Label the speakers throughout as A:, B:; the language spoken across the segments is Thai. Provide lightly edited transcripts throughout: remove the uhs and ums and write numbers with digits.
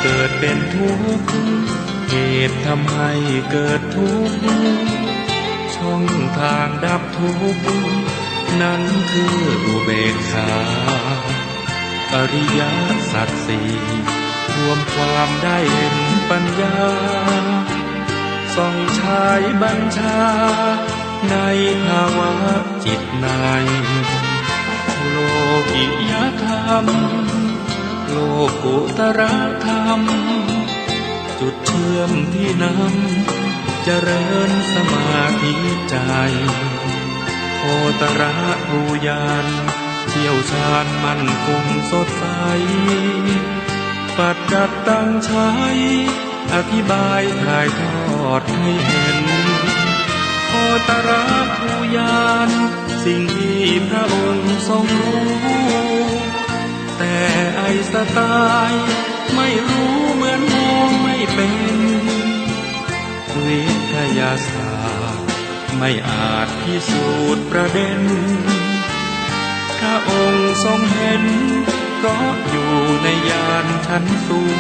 A: กิดเป็นทุกข์เหตุทำให้เกิดทุกข์ช่องทางดับทุกข์นั้นคืออุเบกขาอริยสัจสี่รวมความได้เห็นปัญญาส่องฉายบัญชาในภาวะจิตในโลกิยธรรมโลกุตระธรรมจุดเชื่อมที่นำเจริญสมาธิใจโคตระภูยานเชี่ยวชาญมั่นคงสดใสปัจจัตตังใช้อธิบายถ่ายทอดให้เห็นโคตระภูยานสิ่งที่พระองค์ทรงรู้แต่ไอสไตล์ไม่รู้เหมือนมองไม่เป็นวิทยาศาสตร์ไม่อาจพิสูจน์ประเด็นพระองค์ทรงเห็นเพราะอยู่ในญาณชั้นสูง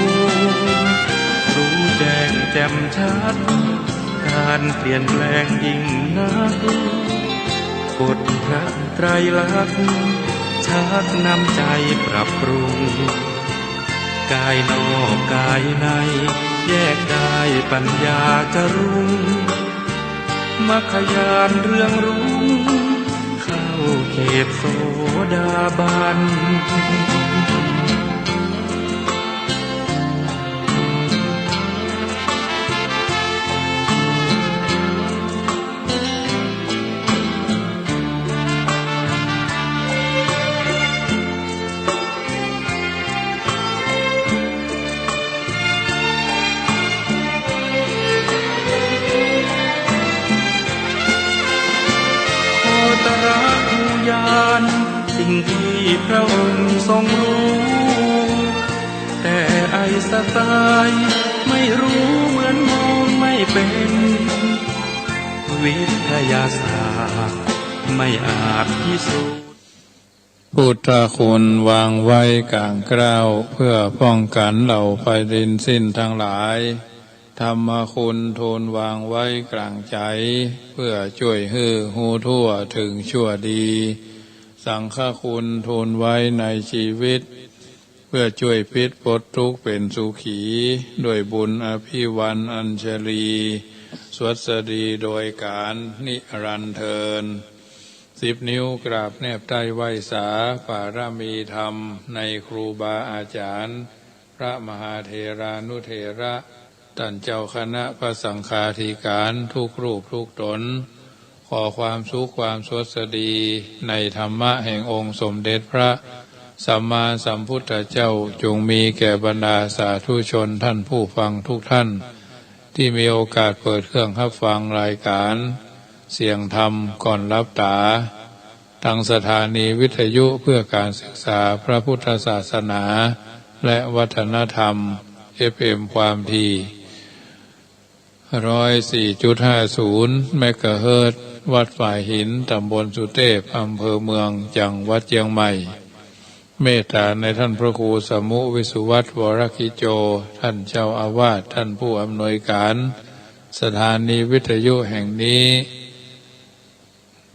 A: รู้แจ้งแจ่มชัดการเปลี่ยนแปลงยิ่งนักกฎพระไตรลักษณ์ชักนำใจปรับปรุงกายนอกกายในแยกได้ปัญญาจะรุ่งมรรคญาณเรื่องรุ่งเข้าเขตโสดาบันสิ่งที่พระองค์ทรงรู้แต่ไอสไตล์ไม่รู้เหมือนมองไม่เป็นวิทยาศาสตร์ไม่อาจพิสูจน์
B: พุทธคุณวางไว้กลางกล้าวเพื่อป้องกันเหล่าไฟดินสิ้นทั้งหลายธรรมคุณทูลวางไว้กลางใจเพื่อช่วยให้หูทั่วถึงชั่วดีสังฆคุณทูลไว้ในชีวิตเพื่อช่วยพิษปลดทุกข์เป็นสุขีด้วยบุญอภิวันอัญชลีสวัสดีโดยการนิรันดร์เทิน10 นิ้วกราบแนบใต้ไหว้สาปารมีธรรมในครูบาอาจารย์พระมหาเถรานุเถระท่านเจ้าคณะพระสังฆาธิการทุกรูปทุกตนขอความสุขความสวัสดีในธรรมะแห่งองค์สมเด็จพระสัมมาสัมพุทธเจ้าจงมีแก่บรรดาสาธุชนท่านผู้ฟังทุกท่านที่มีโอกาสเปิดเครื่องรับฟังรายการเสียงธรรมก่อนรับตาทางสถานีวิทยุเพื่อการศึกษาพระพุทธศาสนาและวัฒนธรรม FM ความถี่104.50 เมกะเฮิรตซ์วัดฝ่ายหินตำบลสุเทพอำเภอเมืองจังหวัดเชียงใหม่เมตตาในท่านพระครูสมุวิสุวัตวรคิโจท่านเจ้าอาวาสท่านผู้อำนวยการสถานีวิทยุแห่งนี้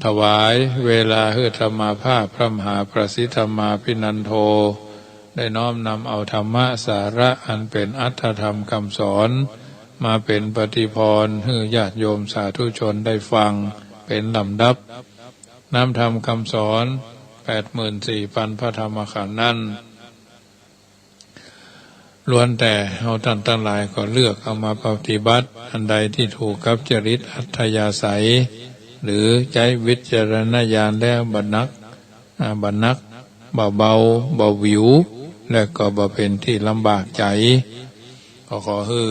B: ถวายเวลาเฮือธรรมาภาพพระมหาประสิทธมาภินันโทได้น้อมนำเอาธรรมะสาระอันเป็นอัตถธรรมคำสอนมาเป็นปฏิพรให้ญาติโยมสาธุชนได้ฟังเป็นลำดับน้ำธรรมคำสอน 84,000 พระธรรมขันธ์นั้นล้วนแต่เอาท่านทั้งหลายก็เลือกเอามาปฏิบัติอันใดที่ถูกกับจริตอัธยาศัยหรือใช้วิจารณญาณแล้วบรรนักเบาเบาวิวและก็บ่เป็นที่ลำบากใจขอให้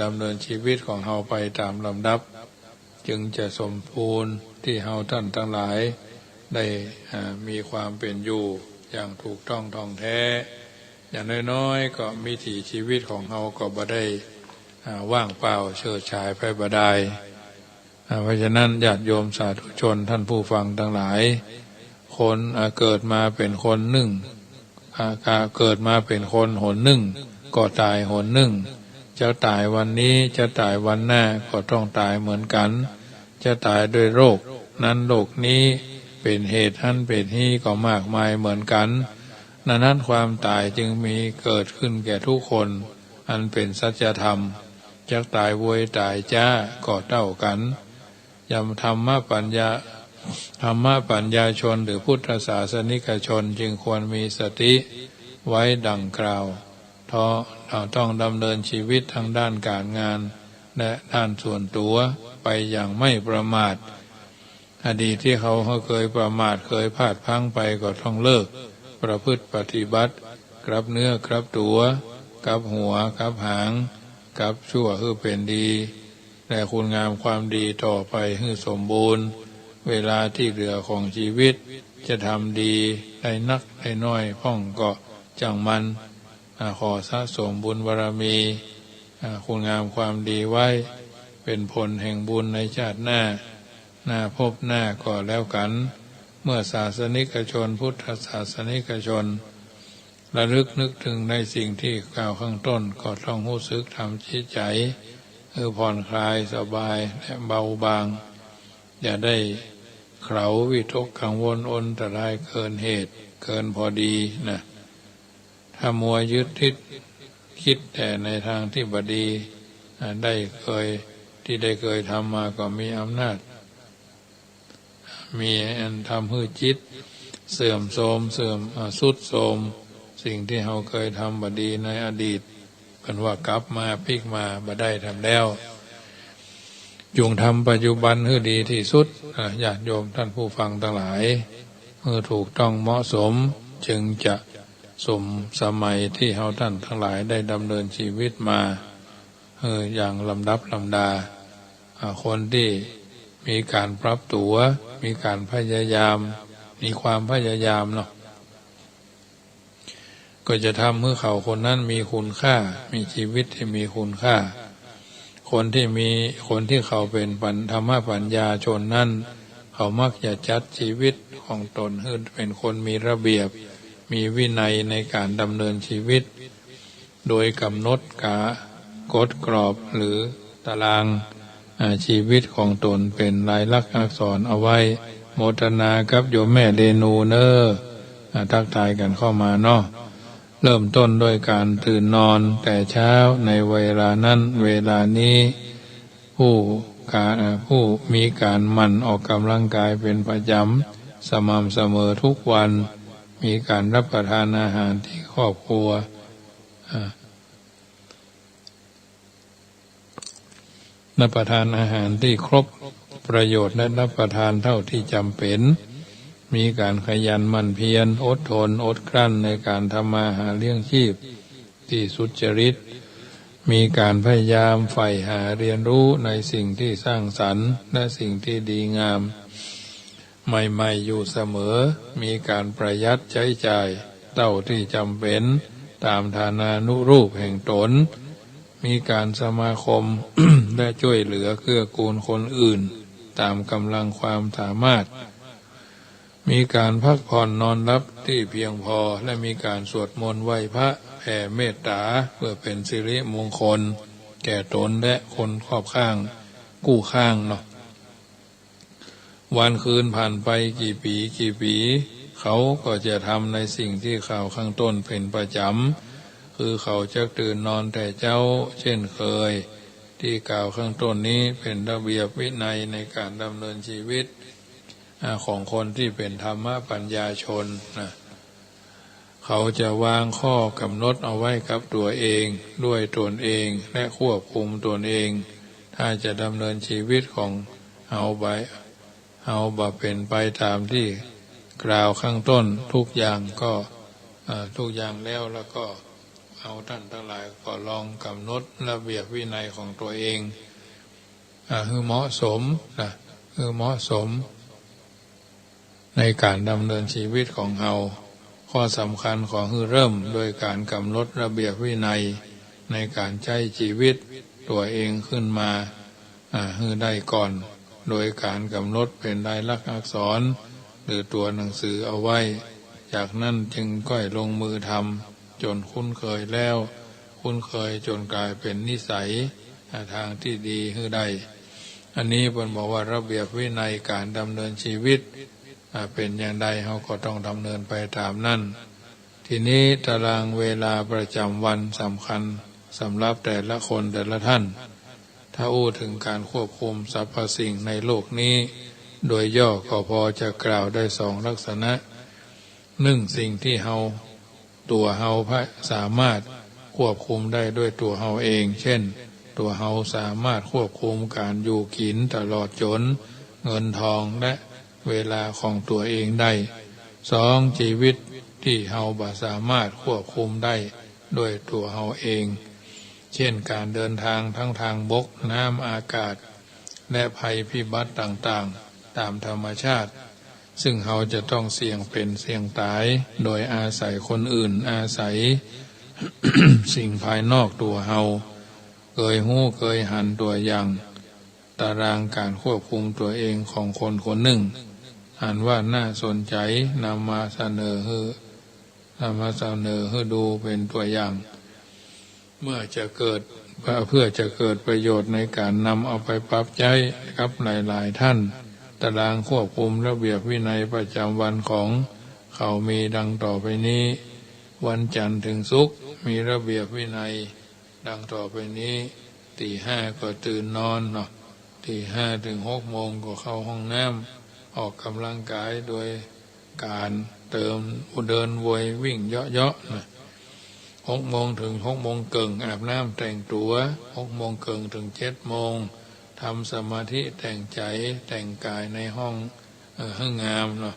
B: ดำเนินชีวิตของเราไปตามลำดับจึงจะสมบูรณ์ที่เราท่านทั้งหลายได้มีความเป็นอยู่อย่างถูกต้องท่องแท้อย่างน้อยๆก็มิถีชีวิตของเราก็บ่ได้ว่างเปล่าเฉิดฉายไปบ่ได้เพราะฉะนั้นญาติโยมสาธุชนท่านผู้ฟังทั้งหลายคนเกิดมาเป็นคนหนึ่งเกิดมาเป็นคนหนหนึ่ง ก็ตายหนหนึ่งจะตายวันนี้จะตายวันหน้าก็ต้องตายเหมือนกันจะตายด้วยโรคนั้นโรคนี้เป็นเหตุนั้นเป็นนี้ก็มากมายเหมือนกันนั้นความตายจึงมีเกิดขึ้นแก่ทุกคนอันเป็นสัจธรรมจะตายโวยตายจ้าก็เท่ากันยำธรรมะปัญญาชนหรือพุทธศาสนิกชนจึงควรมีสติไว้ดังกล่าวเราต้องดำเนินชีวิตทางด้านการงานและด้านส่วนตัวไปอย่างไม่ประมาทอดีตที่เขาเคยประมาทเคยพลาดพลั้งไปก็ต้องเลิกประพฤติปฏิบัติกลับเนื้อกลับตัวกลับหัวกลับหางกลับชั่วคือเป็นดีและคุณงามความดีต่อไปให้สมบูรณ์เวลาที่เหลือของชีวิตจะทำดีได้นักได้น้อยพ่องก็จังมันขอสะสมบุญบารมีคุณงามความดีไว้เป็นผลแห่งบุญในชาติหน้าพบหน้าก็แล้วกันเมื่อศาสนิกชนพุทธศาสนิกชนระลึกนึกถึงในสิ่งที่กล่าวข้างต้นก็ต้องรู้สึกทำจิตใจผ่อนคลายสบายและเบาบางอย่าได้เข่าวิตกกังวลอนตรายเกินเหตุเกินพอดีนะถ้ามัวยึดคิดแต่ในทางที่บดีได้เคยทำมาก็มีอำนาจมีอันทำให้จิตเสื่อมโทรมสุดโทรมสิ่งที่เราเคยทำบดีในอดีตเป็นว่ากลับมาพลิกมาบ่ได้ทำแล้วจงทำปัจจุบันให้ดีที่สุดญาติโยมท่านผู้ฟังทั้งหลายเมื่อถูกต้องเหมาะสมจึงจะสมสมัยที่เราท่านทั้งหลายได้ดำเนินชีวิตมาอย่างลำดับลำดาคนที่มีการปรับตัวมีการพยายามมีความพยายามเนาะก็จะทำให้เขาคนนั้นมีคุณค่ามีชีวิตที่มีคุณค่าคนที่เขาเป็นธรรมปัญญาชนนั้นเขามักจะจัดชีวิตของตนให้เป็นคนมีระเบียบมีวินัยในการดำเนินชีวิตโดยกำหนดกฎกรอบหรือตารางชีวิตของตนเป็นลายลักษณ์อักษรเอาไว้โมทนากับโยมแม่เรนูเนอทักทายกันเข้ามาเนาะเริ่มต้นด้วยการตื่นนอนแต่เช้าในเวลานั้นเวลานี้ผู้มีการหมั่นออกกำลังกายเป็นประจำสม่ำเสมอทุกวันมีการรับประทานอาหารที่ครอบครัวรับประทานอาหารที่ครบประโยชน์และรับประทานเท่าที่จำเป็นมีการขยันหมั่นเพียรอดทนอดกลั้นในการทำมาหาเลี้ยงชีพที่สุจริตมีการพยายามใฝ่หาเรียนรู้ในสิ่งที่สร้างสรรค์และสิ่งที่ดีงามใหม่ๆอยู่เสมอมีการประหยัดใช้จ่ายเท่าที่จำเป็นตามฐานานุรูปแห่งตนมีการสมาคม และช่วยเหลือเกื้อกูลคนอื่นตามกำลังความสามารถมีการพักผ่อนนอนหลับที่เพียงพอและมีการสวดมนต์ไหว้พระแผ่เมตตาเพื่อเป็นสิริมงคลแก่ตนและคนรอบข้างกู้ข้างเนาะวันคืนผ่านไปกี่ปีเขาก็จะทำในสิ่งที่ข่าวข้างต้นเป็นประจำคือเขาจะตื่นนอนแต่เจ้าเช่นเคยที่กล่าวข้างต้นนี้เป็นระเบียบวินัยในการดำเนินชีวิตของคนที่เป็นธรรมปัญญาชนนะเขาจะวางข้อกำหนดเอาไว้กับตัวเองด้วยตนเองและควบคุมตนเองถ้าจะดำเนินชีวิตของเอาบะเป็นไปตามที่กล่าวข้างต้นทุกอย่างก็ทุกอย่างแล้วก็เอาท่านทั้งหลายก็ลองกำหนดระเบียบวินัยของตัวเองให้เหมาะสมให้เหมาะสมในการดำเนินชีวิตของเราข้อสำคัญของคือเริ่มโดยการกำหนดระเบียบวินัยในการใช้ชีวิตตัวเองขึ้นมาให้ได้ก่อนโดยการกำหนดเป็นลายลักษณ์อักษรหรือตัวหนังสือเอาไว้จากนั้นจึงค่อยลงมือทำจนคุ้นเคยแล้ว คุ้นเคยจนกลายเป็นนิสัยทางที่ดีให้ได้อันนี้เพิ่นบอกว่าระเบียบวินัยการดำเนินชีวิตเป็นอย่างใดเราก็ต้องดำเนินไปตามนั้นทีนี้ตารางเวลาประจำวันสำคัญสำหรับแต่ละคนแต่ละท่านถ้าอู้ถึงการควบคุมสรรพสิ่งในโลกนี้โดยย่อก็พอจะกล่าวได้สองลักษณะหนึ่งสิ่งที่ตัวเฮาสามารถควบคุมได้ด้วยตัวเฮาเองเช่นตัวเฮาสามารถควบคุมการอยู่กินตลอดจนเงินทองและเวลาของตัวเองได้สองชีวิตที่เฮาบ่สามารถควบคุมได้ด้วยตัวเฮาเองเช่นการเดินทางทั้งทางบกน้ำอากาศและภัยพิบัติต่างๆตามธรรมชาติซึ่งเฮาจะต้องเสี่ยงเป็นเสี่ยงตายโดยอาศัยคนอื่นอาศัย สิ่งภายนอกตัวเฮาเคยหู้เคยหันตัวอย่างตารางการควบคุมตัวเองของคนคนหนึ่งอ่านว่าน่าสนใจนำมาเสนอให้ดูเป็นตัวอย่างเพื่อจะเกิดประโยชน์ในการนำเอาไปปรับใช้กับหลายๆท่านตารางควบคุมระเบียบวินัยประจำวันของเขามีดังต่อไปนี้วันจันทร์ถึงศุกร์มีระเบียบวินัยดังต่อไปนี้ตี 5ก็ตื่นนอนเนาะตี 5 ถึง 6 โมงก็เข้าห้องน้ำออกกำลังกายโดยการเดินวยวิ่งเยาะๆนะ6 โมงถึง 6 โมงครึ่งอาบน้ำแต่งตัว6 โมงครึ่งถึง 7 โมงทำสมาธิแต่งใจแต่งกายในห้องให้งามเนาะ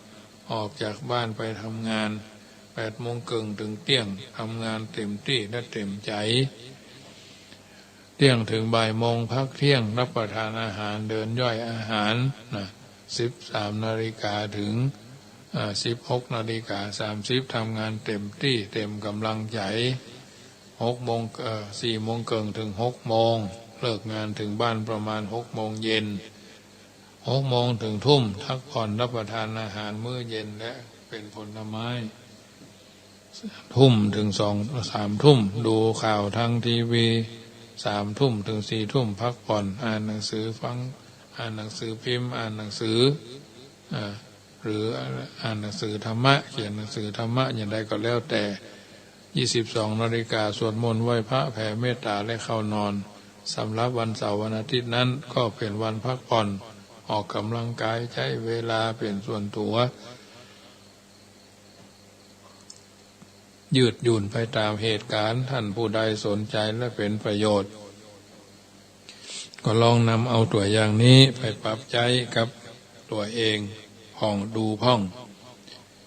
B: ออกจากบ้านไปทำงาน8 โมงครึ่งถึงเที่ยงทำงานเต็มที่และเต็มใจเที่ยงถึงบ่ายโมงพักเที่ยงรับประทานอาหารเดินย่อยอาหารนะ13 นาฬิกาถึง16 นาฬิกา30ทำงานเต็มที่เต็มกำลังใจ4 โมงครึ่งถึง 6 โมงเลิกงานถึงบ้านประมาณ6 โมงเย็น6 โมงถึงทุ่มพักผ่อนรับประทานอาหารมื้อเย็นและเป็นผลไม้ทุ่มถึง3 ทุ่มดูข่าวทางทีวี3 ทุ่มถึง 4 ทุ่มพักผ่อนอ่านหนังสืออ่านหนังสือพิมพ์อ่านหนังสือหรืออ่านหนังสือธรรมะเขียนหนังสือธรรมะอย่างใดก็แล้วแต่22 นาฬิกาสวดมนต์ไหว้พระแผ่เมตตาและเข้านอนสำหรับวันเสาร์วันอาทิตย์นั้นก็เป็นวันพักผ่อนออกกำลังกายใช้เวลาเป็นส่วนตัวยืดหยุ่นไปตามเหตุการณ์ท่านผู้ใดสนใจและเป็นประโยชน์ก็ลองนำเอาตัวอย่างนี้ไปปรับใช้กับตัวเองพ่อง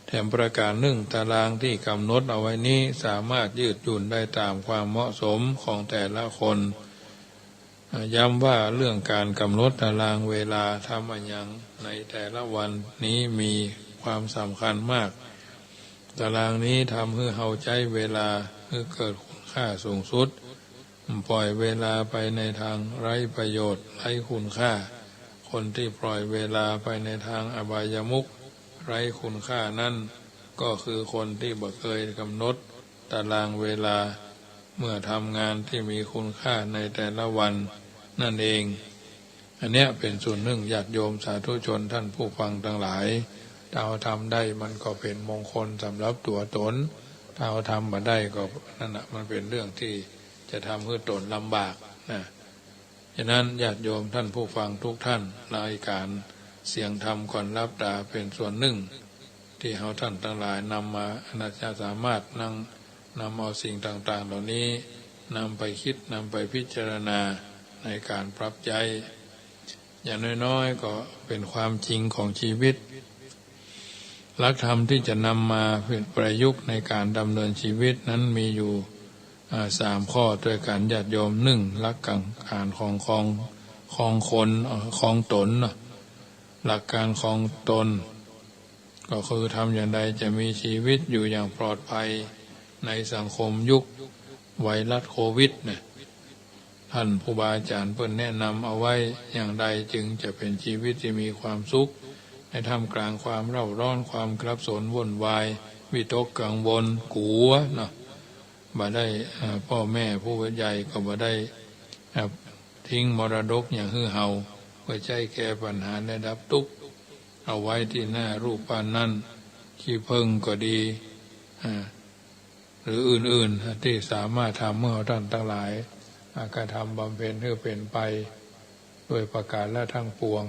B: แถมประการหนึ่งตารางที่กำหนดเอาไว้นี้สามารถยืดหยุ่นได้ตามความเหมาะสมของแต่ละคนย้ำว่าเรื่องการกำหนดตารางเวลาทำอะไรอย่างในแต่ละวันนี้มีความสำคัญมากตารางนี้ทำให้เฮาใจเวลาให้เกิดคุณค่าสูงสุดปล่อยเวลาไปในทางไร้ประโยชน์ไร้คุณค่าคนที่ปล่อยเวลาไปในทางอบายมุขไร้คุณค่านั่นก็คือคนที่บ่เคยกำหนดตารางเวลาเมื่อทำงานที่มีคุณค่าในแต่ละวันนั่นเองอันเนี้ยเป็นส่วนหนึ่งญาติโยมสาธุชนท่านผู้ฟังทั้งหลายถ้าเราทำได้มันก็เป็นมงคลสำหรับตัวตนถ้าเราทำมาได้ก็นั่นน่ะมันเป็นเรื่องที่จะทำให้ตนลำบากนะฉะนั้นญาติโยมท่านผู้ฟังทุกท่านรายการเสียงธรรมก่อนรับตาเป็นส่วนหนึ่งที่เราท่านทั้งหลายนำมาอนาจารสามารถนำเอาสิ่งต่างๆเหล่านี้นำไปคิดนำไปพิจารณาในการปรับใจอย่างน้อยๆก็เป็นความจริงของชีวิตหลักธรรมที่จะนำมาเป็นประยุกต์ในการดำเนินชีวิตนั้นมีอยู่3 ข้อด้วยการญาติโยม1หลักการของคนของตนหลักการของตนก็คือทำอย่างไรจะมีชีวิตอยู่อย่างปลอดภัยในสังคมยุคไวรัสโควิดเนี่ยท่านผู้บาอาจารย์เพิ่นแนะนำเอาไว้อย่างใดจึงจะเป็นชีวิตที่มีความสุขในท่ามกลางความเร่าร้อนความกระสับกระส่ายวุ่นวายวิตกกังวลกลัวเนาะ บ่ได้พ่อแม่ผู้ใหญ่ก็บ่ได้ทิ้งมรดกอย่างฮือเฮาไว้ใช้แก้ปัญหาและดับทุกข์เอาไว้ที่หน้ารูปปั้นนั้นขี้ผึ้งก็ดีหรืออื่นๆที่สามารถทำเมื่อท่านทั้งหลายกระทำบำเพ็ญเพื่อเป็นไปด้วยประการและทั้งปวง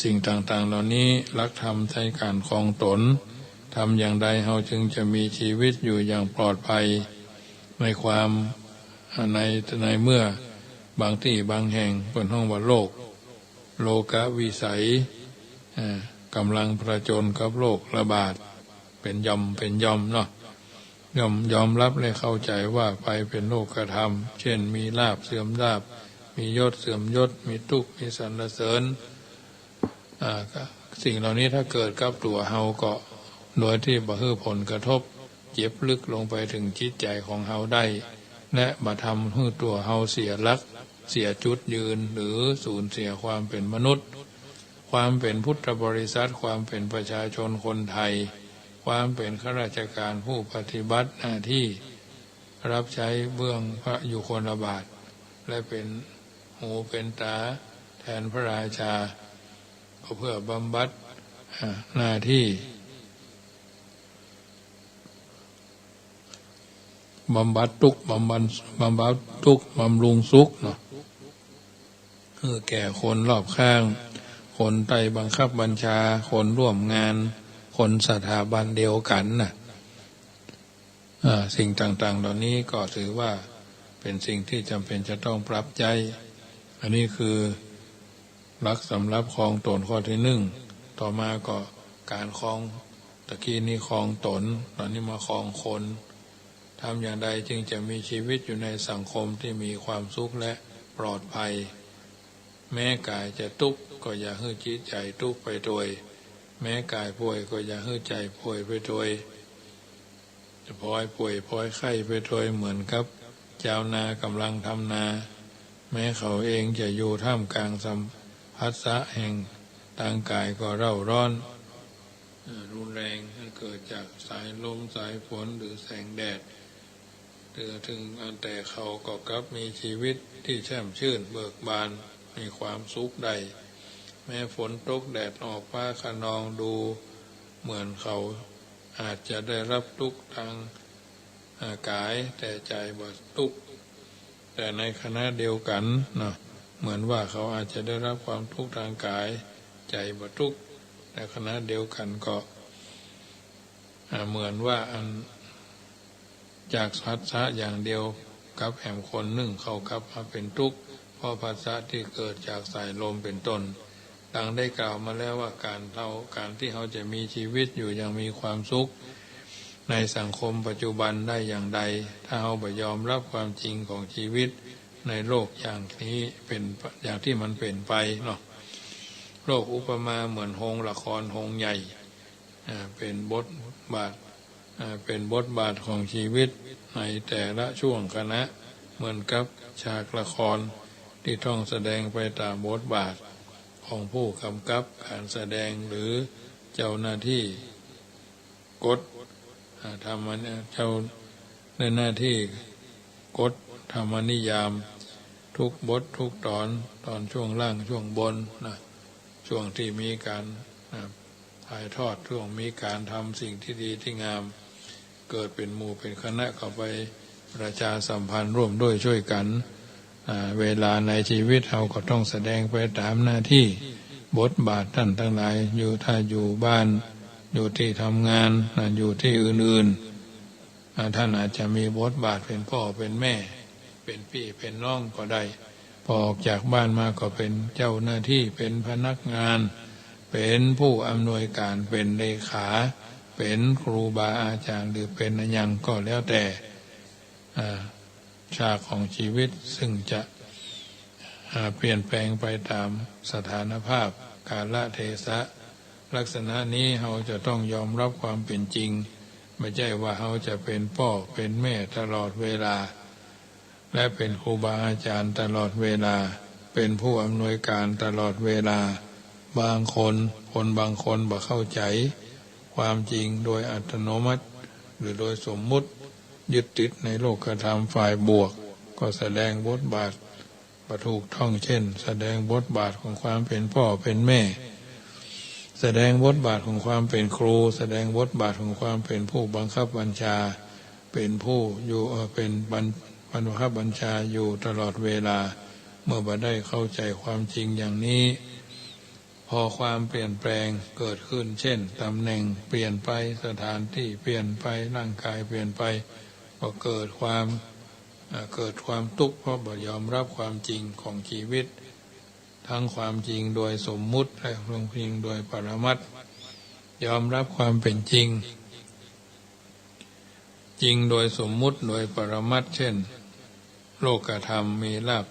B: สิ่งต่างๆเหล่านี้ลักธรรมใช้การครองตนทำอย่างใดเราจึงจะมีชีวิตอยู่อย่างปลอดภัยในความในเมื่อบางที่บางแห่งเป็นห้องว่าโลกวิสัยกำลังประจนกับโรคระบาดเป็นยอมเนาะยอมรับและเข้าใจว่าไปเป็นโลกธรรมเช่นมีลาภเสื่อมลาภมียศเสื่อมยศมีทุกข์มีสรรเสริญสิ่งเหล่านี้ถ้าเกิดกับตัวเฮาก็โดยที่บ่ให้ผลกระทบเจ็บลึกลงไปถึงจิตใจของเฮาได้และบ่ทำให้ตัวเฮาเสียหลักเสียจุดยืนหรือสูญเสียความเป็นมนุษย์ความเป็นพุทธบริษัทความเป็นประชาชนคนไทยความเป็นข้าราชการผู้ปฏิบัติหน้าที่รับใช้เบื้องพระยุคลบาทและเป็นหูเป็นตาแทนพระราชาเพื่อบำบัดหน้าที่บำบัดทุกข์บำรุงสุขเนาะคือแก่คนรอบข้างคนใต้บังคับบัญชาคนร่วมงานคนสถาบันเดียวกันน่ะสิ่งต่างๆเหล่านี้ก็ถือว่าเป็นสิ่งที่จำเป็นจะต้องปรับใจอันนี้คือหลักสำหรับครองตนข้อที่หนึ่งต่อมาก็การครองตะกี้นี้ครองตนตอนนี้มาครองคนทำอย่างใดจึงจะมีชีวิตอยู่ในสังคมที่มีความสุขและปลอดภัยแม้กายจะทุกข์ก็อย่าให้จิตใจทุกข์ไปด้วยแม้กายป่วยก็อย่าให้ใจป่วยไปด้วยจะพลอยป่วยพลอยไข้ไปด้วยเหมือนกับชาวนากำลังทำนาแม้เขาเองจะอยู่ท่ามกลางสัมผัสสะแห่งทางกายก็เร่าร้อนรุนแรงเกิดจากสายลมสายฝนหรือแสงแดดถึงแต่เขาก็กลับมีชีวิตที่แช่มชื่นเบิกบานมีความสุขใดแม้ฝนตกแดดออกฟ้าคะนองดูเหมือนเขาอาจจะได้รับทุกข์ทางกายแต่ใจบ่ทุกข์แต่ในขณะเดียวกันเนาะเหมือนว่าเขาอาจจะได้รับความทุกข์ทางกายใจบ่ทุกข์ในขณะเดียวกันก็เหมือนว่าจากภัสสะอย่างเดียวกับแห่งคนหนึ่งเขากลับมาเป็นทุกข์เพราะภัสสะที่เกิดจากสายลมเป็นต้นดังได้กล่าวมาแล้วว่าการที่เขาจะมีชีวิตอยู่อย่างมีความสุขในสังคมปัจจุบันได้อย่างใดถ้าเขาไม่ยอมรับความจริงของชีวิตในโลกอย่างนี้เป็นอย่างที่มันเป็นไปเนาะโลกอุปมาเหมือนโรงละครโรงใหญ่เป็นบทบาทของชีวิตในแต่ละช่วงคณะเหมือนกับฉากละครที่ต้องแสดงไปตามบทบาทของผู้กำกับการแสดงหรือเจ้าหน้าที่กฎธรรมเจ้าในหน้าที่กฎธรรมนิยามทุกบททุกตอนช่วงล่างช่วงบนนะช่วงที่มีการถ่ายทอดช่วงมีการทำสิ่งที่ดีที่งามเกิดเป็นหมู่เป็นคณะเข้าไปประชาสัมพันธ์ร่วมด้วยช่วยกันเวลาในชีวิตเราก็ต้องแสดงไปตามหน้าที่บทบาทท่านทั้งหลายถ้าอยู่บ้านอยู่ที่ทำงานอยู่ที่อื่นๆท่านอาจจะมีบทบาทเป็นพ่อเป็นแม่เป็นพี่เป็นน้องก็ได้พอออกจากบ้านมาก็เป็นเจ้าหน้าที่เป็นพนักงานเป็นผู้อำนวยการเป็นเลขาเป็นครูบาอาจารย์หรือเป็นอะไรอย่างก็แล้วแต่ฉากของชีวิตซึ่งจะเปลี่ยนแปลงไปตามสถานภาพกาลเทศะลักษณะนี้เราจะต้องยอมรับความเป็นจริงไม่ใช่ว่าเราจะเป็นพ่อเป็นแม่ตลอดเวลาและเป็นครูบาอาจารย์ตลอดเวลาเป็นผู้อำนวยการตลอดเวลาบางคนบางคนบ่เข้าใจความจริงโดยอัตโนมัติหรือโดยสมมุติ ยึดติดในโลกธรรมฝ่ายบวกก็แสดงบทบาทประถูกต้องเช่นแสดงบทบาทของความเป็นพ่อเป็นแม่แสดงบทบาทของความเป็นครูแสดงบทบาทของความเป็นผู้บังคับบัญชาเป็นผู้อยู่เป็นบังคับบัญชาอยู่ตลอดเวลาเมื่อบ่ได้เข้าใจความจริงอย่างนี้พอความเปลี่ยนแปลงเกิดขึ้นเช่นตำแหน่งเปลี่ยนไปสถานที่เปลี่ยนไปร่างกายเปลี่ยนไปก็เกิดความทุกข์เพราะบ่ยอมรับความจริงของชีวิตทั้งความจริงโดยสมมุติและความจริงโดยปรมัตถ์ยอมรับความเป็นจริงโดยสมมุติโดยปรมัตถ์เช่นโลกธรรมมีลาภ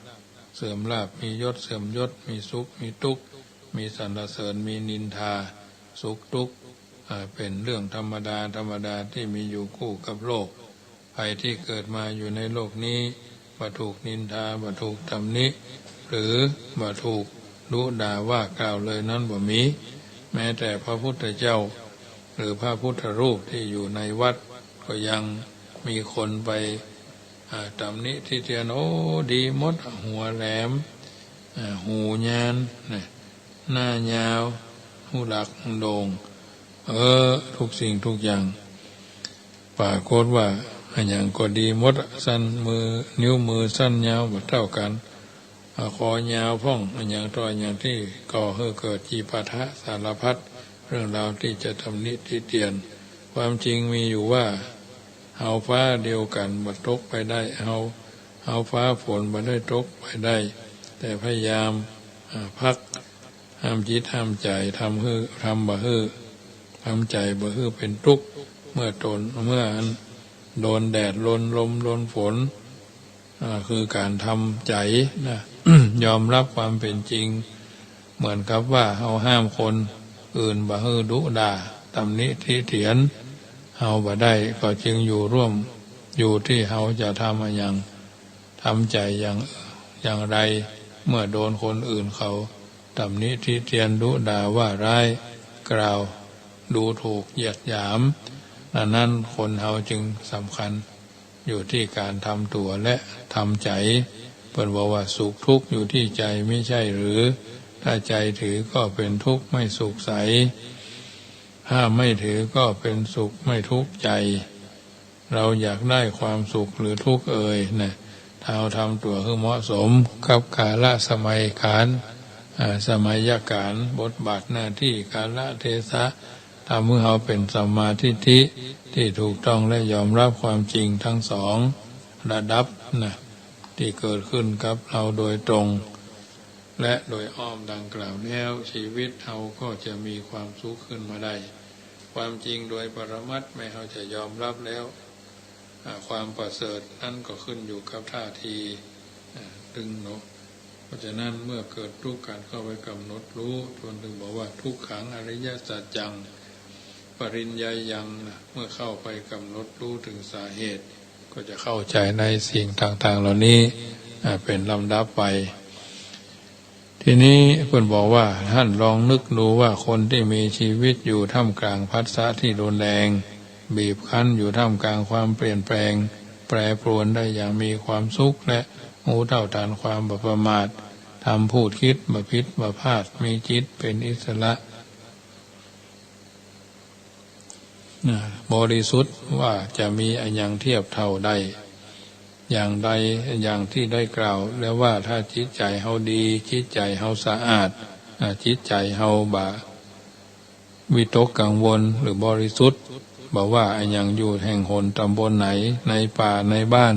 B: เสื่อมลาภมียศเสื่อมยศมีสุขมีทุกข์มีสรรเสริญมีนินทาสุขทุกข์เป็นเรื่องธรรมดาที่มีอยู่คู่กับโลกภัยที่เกิดมาอยู่ในโลกนี้บ่ถูกนินทาบ่ถูกตำหนิหรือบ่ถูกดุด่าว่ากล่าวเลยนั้นบ่มีแม้แต่พระพุทธเจ้าหรือพระพุทธรูปที่อยู่ในวัดก็ยังมีคนไปตำหนิที่เตียนโอ้ดีมดหัวแหลมหูยานหน้ายาวหูหลักหูโด่งทุกสิ่งทุกอย่างปรากฏว่าอย่างก็ดีมดสั้นมือนิ้วมือสั้นยาวบ่เท่ากันคอยาวพ่องอย่างตัวอย่างที่ก่อให้เกิดจีปาทะสารพัดเรื่องราวที่จะทำนิติเตียนความจริงมีอยู่ว่าเอาฟ้าเดียวกันบ่ตกไปได้เอาฟ้าฝนบ่ได้ตกไปได้แต่พยายามพักห้ามจิตห้ามใจทำบ่ฮื้อทำใจบ่ฮื้อเป็นทุกข์เมื่อโดนแดดโดนลมโดนฝนคือการทำใจนะ ยอมรับความเป็นจริงเหมือนกับว่าเอาห้ามคนอื่นบ่ฮื้อดุด่าตำหนิทิเถียนเฮาบ่ได้ก็จึงอยู่ร่วมอยู่ที่เฮาจะทำอย่างทำใจอย่างไรเมื่อโดนคนอื่นเขาตำหนิทิเถียนดุด่าว่าร้ายกล่าวดูถูกเหยียดหยามดังนั้นคนเฮาจึงสำคัญอยู่ที่การทำตัวและทำใจเพิ่นบอกว่าสุขทุกข์อยู่ที่ใจไม่ใช่หรือถ้าใจถือก็เป็นทุกข์ไม่สุขใสถ้าไม่ถือก็เป็นสุขไม่ทุกข์ใจเราอยากได้ความสุขหรือทุกข์นะเราทำตัวให้เหมาะสมกับกาลสมัยสมัยการบทบาทหน้าที่กาลเทศะทำให้เราเป็นสัมมาทิฏฐิที่ถูกต้องและยอมรับความจริงทั้งสองระดับที่เกิดขึ้นกับเราโดยตรงและโดยอ้อมดังกล่าวแล้วชีวิตเราก็จะมีความสุขขึ้นมาได้ความจริงโดยปรมัตถ์ไม่เราจะยอมรับแล้วความประเสริฐนั้นก็ขึ้นอยู่กับท่าทีดึงเนาะเพราะฉะนั้นเมื่อเกิดทุกข์การเข้าไปกำหนดรู้ทวนถึงบอกว่าทุกขังอริยสัจจังปริญญายังเมื่อเข้าไปกำหนดรู้ถึงสาเหตุก็จะเข้าใจในสิ่งต่างๆเหล่านี้เป็นลำดับไปทีนี้เพิ่นบอกว่าท่านลองนึกดูว่าคนที่มีชีวิตอยู่ท่ามกลางภัสสะที่รุนแรงบีบคั้นอยู่ท่ามกลางความเปลี่ยนแปลงแปรปรวนได้อย่างมีความสุขและรู้เท่าทันความประมาททำพูดคิดบ่ผิดบ่พลาดมีจิตเป็นอิสระบริสุทธิ์ว่าจะมีอย่างเทียบเท่าใดอย่างใดอย่างที่ได้กล่าวแล้วว่าถ้าจิตใจเฮาดีจิตใจเฮาสะอาดจิตใจเฮาวิตกกังวลหรือบริสุทธิ์บอกว่าอย่างอยู่แห่งหนตำบลไหนในป่าในบ้าน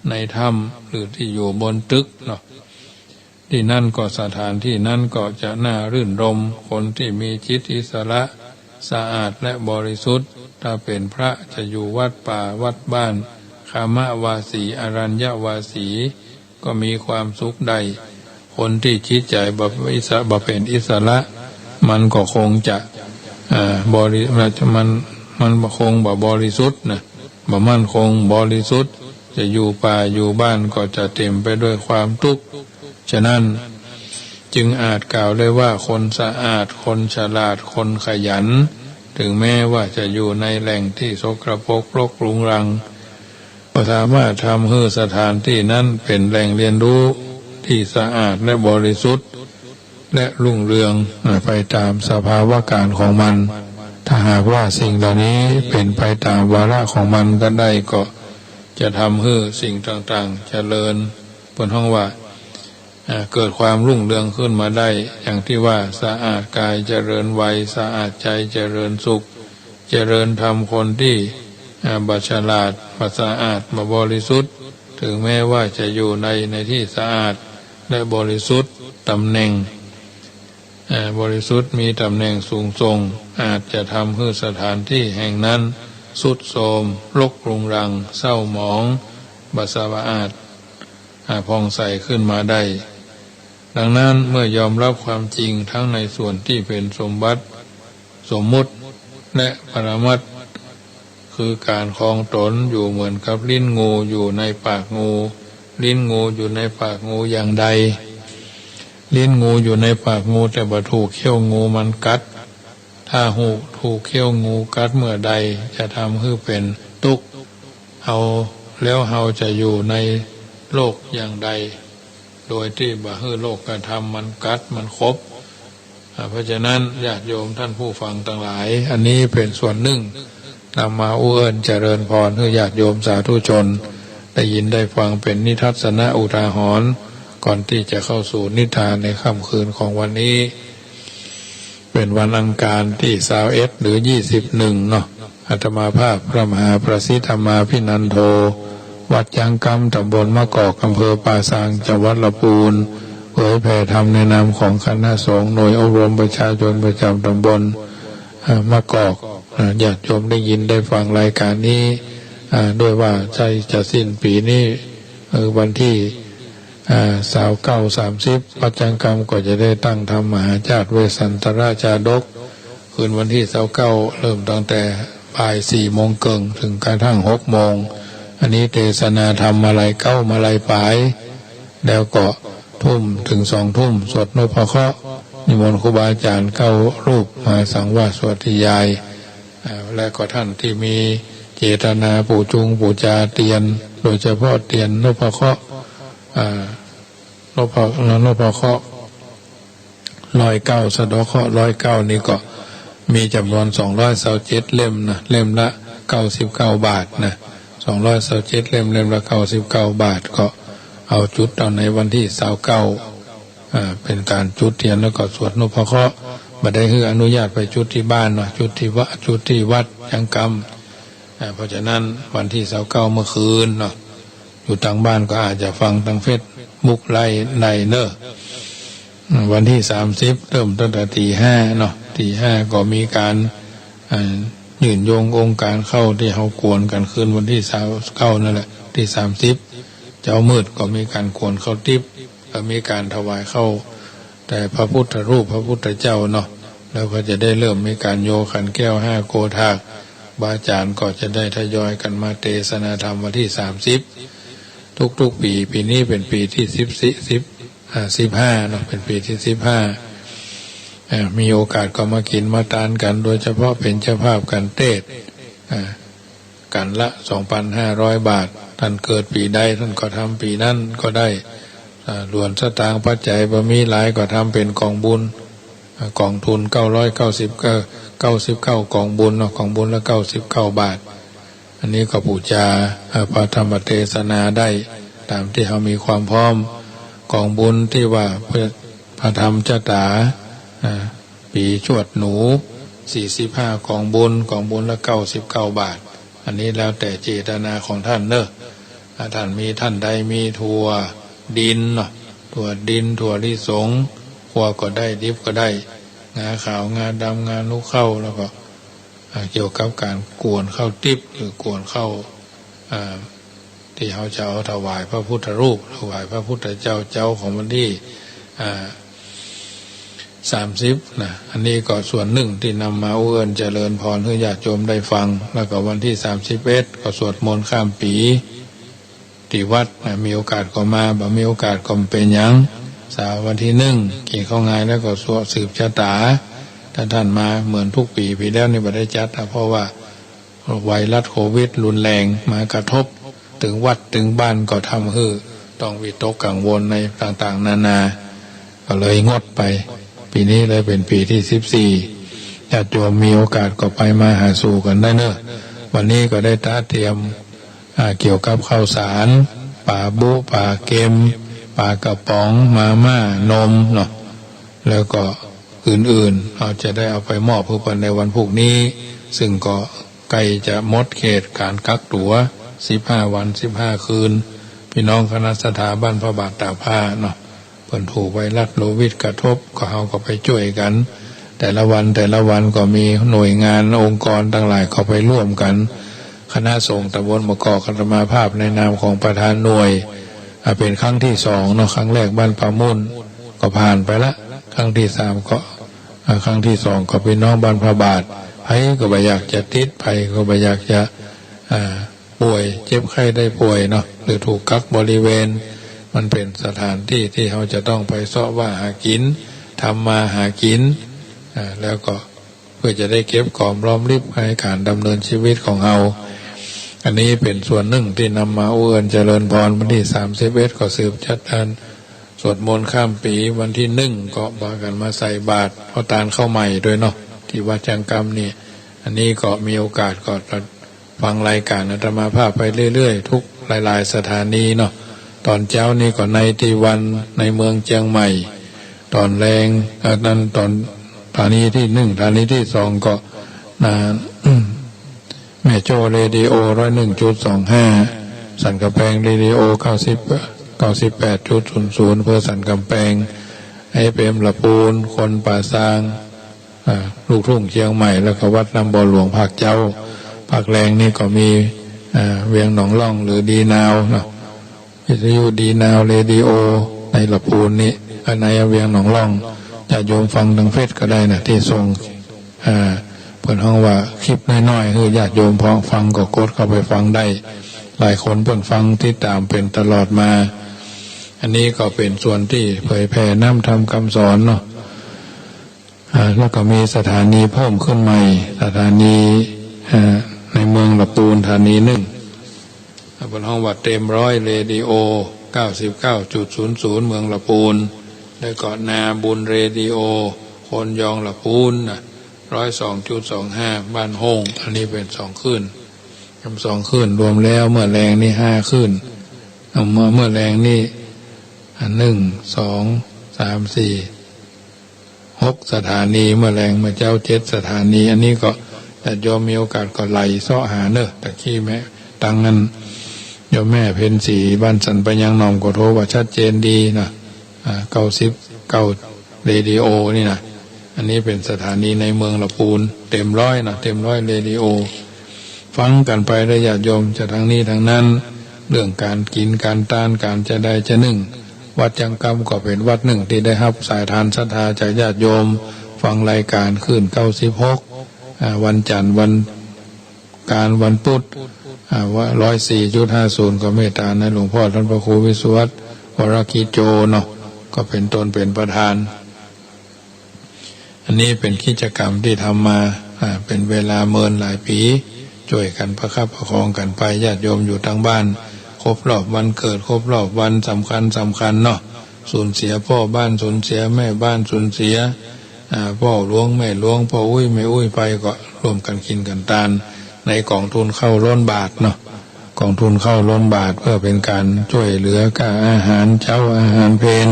B: ในถ้ำหรือที่อยู่บนตึกเนาะที่นั่นก็สถานที่นั่นก็จะน่ารื่นรมคนที่มีจิตอิสระสะอาดและบริสุทธิ์ถ้าเป็นพระจะอยู่วัดป่าวัดบ้านคามวาสีอรัญญวาสีก็มีความสุขได้คนที่จิตใจบ่เป็นอิสระมันก็คงจะมันคงบ่บริสุทธิ์นะบ่มั่นคงบริสุทธิ์จะอยู่ป่าอยู่บ้านก็จะเต็มไปด้วยความทุกข์ฉะนั้นจึงอาจกล่าวได้ว่าคนสะอาดคนฉลาดคนขยันถึงแม้ว่าจะอยู่ในแหล่งที่สกปรกรกรุงรัง ก็สามารถทำให้สถานที่นั้นเป็นแหล่งเรียนรู้ที่สะอาดและบริสุทธิ์และรุ่งเรืองไปตามสภาวะการของมันถ้าหากว่าสิ่งเหล่านี้เป็นไปตามวาระของมันก็ได้ก็จะทำให้สิ่งต่างๆเจริญบนห้องว่าเกิดความรุ่งเรืองขึ้นมาได้อย่างที่ว่าสะอาดกายเจริญวัยสะอาดใจเจริญสุขเจริญธรรมคนที่บัฉลาดบัสะอาดมาบริสุทธิ์ถึงแม้ว่าจะอยู่ในที่สะอาดและบริสุทธิ์ตำแหน่งบริสุทธิ์มีตำแหน่งสูงส่งอาจจะทำให้สถานที่แห่งนั้นทรุดโทรมรกรุงรังเศร้าหมองบัสะอาดผ่องใสขึ้นมาได้ดังนั้นเมื่อยอมรับความจริงทั้งในส่วนที่เป็นสมบัติสมมุติและปรมัตถ์คือการครองตนอยู่เหมือนกับลิ้นงูอยู่ในปากงูลิ้นงูอยู่ในปากงูอย่างใดลิ้นงูอยู่ในปากงูแต่บ่ถูกเขี้ยวงูมันกัดถ้าหูถูกเขี้ยวงูกัดเมื่อใดจะทำให้เป็นทุกข์แล้วเฮาจะอยู่ในโลกอย่างใดโดยที่บ่ให้โลกกระทำมันกัดมันครบเพราะฉะนั้นญาติโยมท่านผู้ฟังทั้งหลายอันนี้เป็นส่วนหนึ่งนำมาเอื้อนเจริญพรให้ญาติโยมสาธุชนได้ยินได้ฟังเป็นนิทัศนะอุทาหรณ์ก่อนที่จะเข้าสู่นิทานในค่ำคืนของวันนี้เป็นวันอังคารที่21หรือ21เนาะอาตมาภาพพระมหาประสิทธธรรมาภินันโทวัดยางกำตำบลมะกอกอำเภอป่าซางจังหวัดลำพูนเผยแผ่ธรรมในนามของคณะสงฆ์หน่วยอบรมประชาชนประจำตำบลมะกอกญาติโยมได้ยินได้ฟังรายการนี้ด้วยว่าใจจะสิ้นปีนี้วันที่29-30ปัจจังกรรมก็จะได้ตั้งธรรมมหาชาติเวสสันตราชาดกคืนวันที่29เริ่มตั้งแต่บ่าย4 โมงครึ่งถึงกระทั่ง6 โมงอันนี้เทศนาธรรมมาลัยมาลัยปลายแล้วก็ทุ่มถึง2 ทุ่มสวดนพเคราะห์นิมนต์ครูบาอาจารย์9 รูปมาสังวาสสวดยายและก็ท่านที่มีเจตนาปู่จุงปู่จาเตียนโดยเฉพาะเตียนนพเคราะห์นพเคราะห์109สะเดาะเคราะห์109นี่ก็มีจำนวน227 เล่มนะเล่มละ99 บาทนะ227 เล่มละ99 บาทก็เอาจุดเอาในวันที่29เป็นการจุดเทียนแล้วก็สวดนพเคราะห์มาได้คืออนุญาตไปจุดที่บ้านเนาะจุดที่วัดยังกรรมเพราะฉะนั้นวันที่29เมื่อคืนเนาะอยู่ทางบ้านก็อาจจะฟังทางเฟซบุ๊กไลน์ในเนอะวันที่30เริ่มตั้งแต่ตี 5เนาะตี 5ก็มีการยืนโยงองค์การเข้าที่เขากวนกันคืนวันที่29นั่นแหละที่30เจ้ามืดก็มีการกวนเข้าทิพย์ก็มีการถวายเข้าแต่พระพุทธรูปพระพุทธเจ้าเนาะแล้วก็จะได้เริ่มมีการโยขันแก้ว5 โกธากบาอาจารย์ก็จะได้ทยอยกันมาเทศนาธรรมวันที่30ทุกปีนี้เป็นปีที่15เนาะเป็นปีที่15มีโอกาสก็มากินมาทานกันโดยเฉพาะเป็นเจ้าภาพกันเทศกันละ 2,500 บาทท่านเกิดปีใดท่านก็ทำปีนั้นก็ได้หลวนสตางค์ปัจจัยบ่มีหลายก็ทำเป็นกองบุญกองทุน99กองบุญเนาะกองบุญละ99 บาทอันนี้ก็บูชาพระธรรมเทศนาได้ตามที่เขามีความพร้อมกองบุญที่ว่าพระธรรมจตาปีชวดหนู45กองบุญละ99 บาทอันนี้แล้วแต่เจตนาของท่านเนอะท่านใดมีถั่วดินเนาะถั่วดินถั่วลิสงขั่วก็ได้ดิบก็ได้งาขาวงาดำงาลูกเข้าแล้วก็เกี่ยวกับการกวนข้าวทิพย์หรือกวนข้าวที่เขาจะเอาถวายพระพุทธรูปถวายพระพุทธเจ้าของวันที่30นะอันนี้ก็ส่วนหนึ่งที่นำมาเอื้อนเจริญพรให้ญาติโยมได้ฟังแล้วก็วันที่31ก็สวดมนต์ข้ามปีที่วัดมีโอกาสก็มาบ่มีโอกาสก็เป็นหยังวันที่1กินข้าวงายแล้วก็สวดสืบชะตาถ้าท่านมาเหมือนทุกปีแล้วนี่บ่ได้จัดเพราะว่าไวรัสโควิดรุนแรงมากระทบ ถึงวัดถึงบ้านก็ทำให้ต้องวิตกกังวลในต่างๆนานาก็เลยงดไปปีนี้เลยเป็นปีที่14ญาติโยมมีโอกาสก็ไปมาหาสู่กันได้เนอะวันนี้ก็ได้เตรียมเกี่ยวกับข้าวสารป่าบุป่าเค็มป่ากระป๋องมาม่านมเนาะแล้วก็อื่นๆเราจะได้เอาไปมอบผู้คนในวันพรุ่งนี้ซึ่งก็ใกล้จะหมดเขตการกักตัว15 วัน15 คืนพี่น้องคณะสถาบันพระบาทตากผ้าเนาะเพิ่นถูกไวรัสโควิดกระทบก็เฮาก็ไปช่วยกันแต่ละวันก็มีหน่วยงานองค์กรต่างหลายเข้าไปร่วมกันคณะสงฆ์ตำบลมะกอกคันธมาภาพในนามของประธานหน่วยเป็นครั้งที่2เนาะครั้งแรกบ้านป่ามุ่นก็ผ่านไปละครั้งที่3ก็ครั้งที่2ก็เป็นน้องบ้านพระบาทไผก็บ่อยากจะติดไผก็บ่อยากจะป่วยเจ็บไข้ได้ป่วยเนาะหรือถูกกักบริเวณมันเป็นสถานที่ที่เขาจะต้องไปเสาะว่าหากินทำมาหากินแล้วก็เพื่อจะได้เก็บของรอมริบให้การดำเนินชีวิตของเราอันนี้เป็นส่วนหนึ่งที่นำมาเเจริญพรวันที่31ก็สืบจัดการสวดมนต์ข้ามปีวันที่1ก็พากันมาใส่บาตรพระตาลเข้าใหม่ด้วยเนาะที่วัดจังกรรมนี่อันนี้ก็มีโอกาสก็ฟังรายการอาตมาภาพไปเรื่อยๆทุกหลายๆสถานีเนาะตอนเช้านี่ก็ในที่วันในเมืองเชียงใหม่ตอนแรงนั้นตอนสถานีที่1สถานีที่2ก็แม่โจ้เรดิโอ 101.25 สันกำแพงเรดิโอ 98.00 เพื่อสันกำแพงFM ละปูนคนป่าซางลูกทุ่งเชียงใหม่แล้วก็วัดลำบ่อหลวงภาคเจ้าภาคแรงนี่ก็มีเวียงหนองล่องหรือดีนาวเนาะวิทยุดีนาวเรดิโอในละปูนนี่ในเวียงหนองล่องจะโยมฟังทางเฟซก็ได้นะที่ส่งเปิดห้องว่าคลิปน้อยๆคือญาติโยมพอฟังก็กดเข้าไปฟังได้หลายคนเปิดฟังที่ตามเป็นตลอดมาอันนี้ก็เป็นส่วนที่เผยแผ่น้ำธรรมคำสอนเนาะแล้วก็มีสถานีเพิ่มขึ้นใหม่สถานีในเมืองละปูนสถานี1บนห้องวัดเต็มร้อยเรดิโอ 99.00 เมืองละปูนแล้วก็นาบุญเรดิโอคนยองละปูน102.25 บ้านห้องอันนี้เป็น2คลื่น2คลื่นรวมแล้วเมื่อแรงนี่5คลื่นเมื่อแรงนี่1 2 3 4 6สถานีเมื่อแรงเมื่อเจ้า7สถานีอันนี้ก็แต่โยมมีโอกาสก็ไหลเสาะหาเนอะตะขี้แม่ตังนั้นโยมแม่เพ็ญศรีบ้านสันไปยังนอมก็โทรว่าชัดเจนดีนะ99เรดิโอนี่นะอันนี้เป็นสถานีในเมืองละปูนเต็มร้อยนะเต็มร้อยเรดิโอฟังกันไปได้ญาติโยมจะทางนี้ทางนั้นเรื่องการกินการต้านการจะได้จะนึ่งวัดจังกรรมก็เป็นวัดหนึ่งที่ได้รับสายทานศรัทธาจากญาติโยมฟังรายการขึ้น96วันจันทร์วันการวันพุธว่า104.50ก็เมตตาในหลวงพ่อท่านพระครูวิสุวัตรวรกิจโจเนาะก็เป็นตนเป็นประธานอันนี้เป็นกิจกรรมที่ทำมาเป็นเวลาเมินหลายปีช่วยกันประคับประคองกันไปญาติโยมอยู่ทางบ้านครบรอบวันเกิดครบรอบวันสำคัญเนาะสูญเสียพ่อบ้านสูญเสียแม่บ้านสูญเสียพ่อหลวงแม่หลวงพ่ออุ้ยแม่อุ้ยไปก็ร่วมกันกินกันทานในกองทุนเข้าล้นบาทเนาะกองทุนเข้าล้นบาทเพื่อเป็นการช่วยเหลือค่าอาหารเช้าอาหารเพล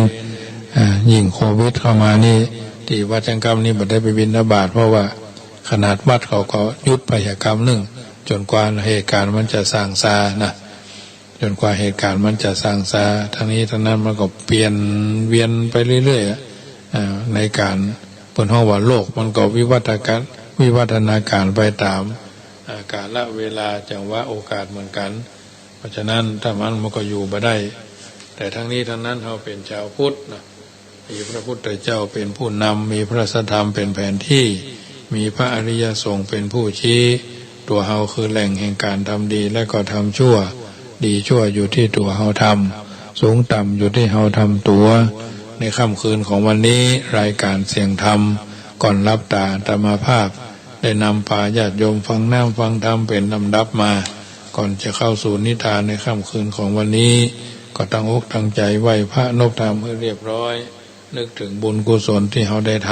B: ยิ่งโควิดเข้ามานี่ที่วัดจังกรรมนี่บ่ได้ไปบิณฑบาตเพราะว่าขนาดวัดเขาก็ยุดพยกรรมหนึ่งจนกว่าเหตุการณ์มันจะสร้างซานะจนกว่าเหตุการณ์มันจะสร้างซาทั้งนี้ทั้งนั้นมันก็เปลี่ยนเวียนไปเรื่อยๆในการเปิดห้องว่าโลกมันก็วิวัฒนาการไปตามกาลเวลาจังหวะโอกาสเหมือนกันเพราะฉะนั้นถ้ามันก็อยู่มาได้แต่ทั้งนี้ทั้งนั้นเราเป็นชาวพุทธนะมีพระพุทธเจ้าเป็นผู้นำมีพระธรรมเป็นแผนที่มีพระอริยสงฆ์เป็นผู้ชี้ตัวเฮาคือแหล่งแห่งการทำดีและก็ทำชั่วดีชั่วอยู่ที่ตัวเฮาทำสูงต่ำอยู่ที่เฮาทำตัวในค่ำคืนของวันนี้รายการเสียงธรรมก่อนรับตาอาตมาภาพได้นำพาญาติโยมฟังน้ำฟังธรรมเป็นลำดับมาก็ ก่อนจะเข้าสู่นิทานในค่ำคืนของวันนี้ก็ตั้งอกตั้งใจไหว้พระนบธรรมให้เรียบร้อยนึกถึงบุญกุศลที่เราได้ท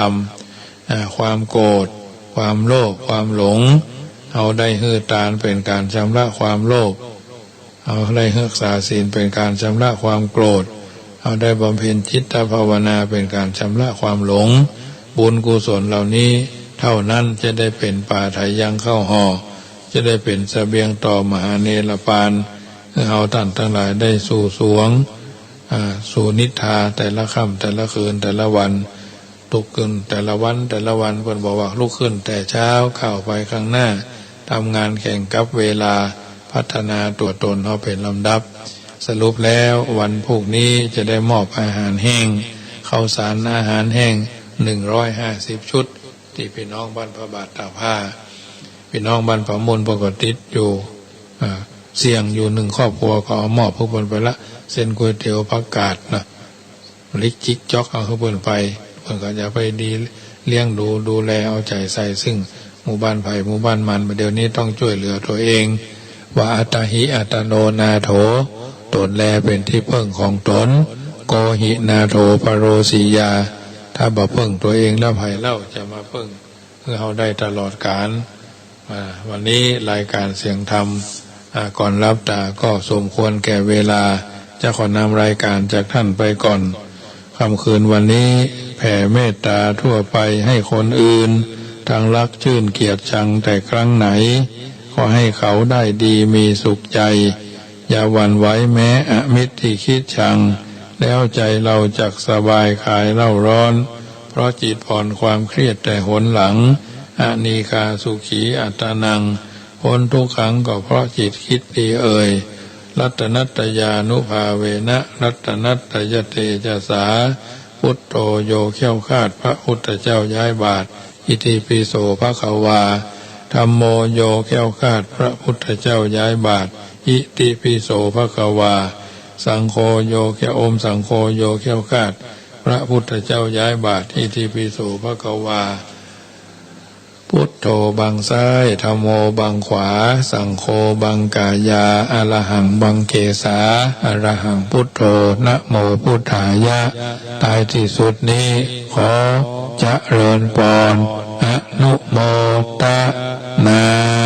B: ำความโกรธความโลภความหลงเอาได้ฮือตานเป็นการชำระความโลภเอาได้รักษาศีลเป็นการชำระความโกรธเอาได้บำเพ็ญจิตภาวนาเป็นการชำระความหลงบุญกุศลเหล่านี้เท่านั้นจะได้เป็นป่าไถยังเข้าห่อจะได้เป็นเสบียงต่อมหาเนรปานเอาท่านทั้งหลายได้สู่สวงสู่นิทราแต่ละค่ำแต่ละคืนแต่ละวันลุกขึ้นแต่ละวันเพิ่นบอกว่าลุกขึ้นแต่เช้าเข้าไปข้างหน้าทำงานแข่งกับเวลาพัฒนาตัวตนเขาเป็นลำดับสรุปแล้ววันพรุ่งนี้จะได้มอบอาหารแห้งข้าวสารอาหารแห้ง150 ชุดที่พี่น้องบ้านพระบาทตากผ้าพี่น้องบ้านพระมนปกติอยู่เสี่ยงอยู่1 ครอบครัวก็เอามอบพวกเพิ่นไปละเส้นก๋วยเตี๋ยวผักกาดนะลิกจิกจ๊อกเอาเพิ่นไปเพิ่นก็จะไปดีเลี้ยงดูแลเอาใจใส่ซึ่งหมู่บ้านไผ่หมู่บ้านมันเดี๋ยวนี้ต้องช่วยเหลือตัวเองว่าอัตหิอัตโนนาโถตนแลเป็นที่พึ่งของตนโกหินาโถปโรสียาถ้าบ่พึ่งตัวเองแล้วไผ่เล่าจะมาพึ่งเพื่อเขาได้ตลอดกาลวันนี้รายการเสียงธรรมก่อนรับตาก็สมควรแก่เวลาจะขอนำรายการจากท่านไปก่อนค่ำคืนวันนี้แผ่เมตตาทั่วไปให้คนอื่นทั้งรักชื่นเกียรติชังแต่ครั้งไหนขอให้เขาได้ดีมีสุขใจอย่าหวั่นไหวแม้อมิตรที่คิดชังแล้วใจเราจักสบายคลายเล่าร้อนเพราะจิตผ่อนความเครียดแต่หนหลังอานีคาสุขีอัตนังพ้นทุกขังก็เพราะจิตคิดดีรัตนัตยานุภาเวนะรัตนัตยเตจสาพุทโธโยเขี้ยวคาดพระพุทธเจ้าย้ายบาทอิติปิโสภควาธัมโมโยเขี้ยวคาดพระพุทธเจ้าย้ายบาทอิติปิโสภควาสังโฆโยเขี้ยวสังโฆโยเขี้ยวคาดพระพุทธเจ้าย้ายบาทอิติปิโสภควาพุทโธบังซ้ายธัมโมบังขวาสังโฆบังกายาอะระหังบังเกสาอะระหังพุทโธนะโมพุทธายะตายที่สุดนี้ขอเจริญพรอนุโมทนา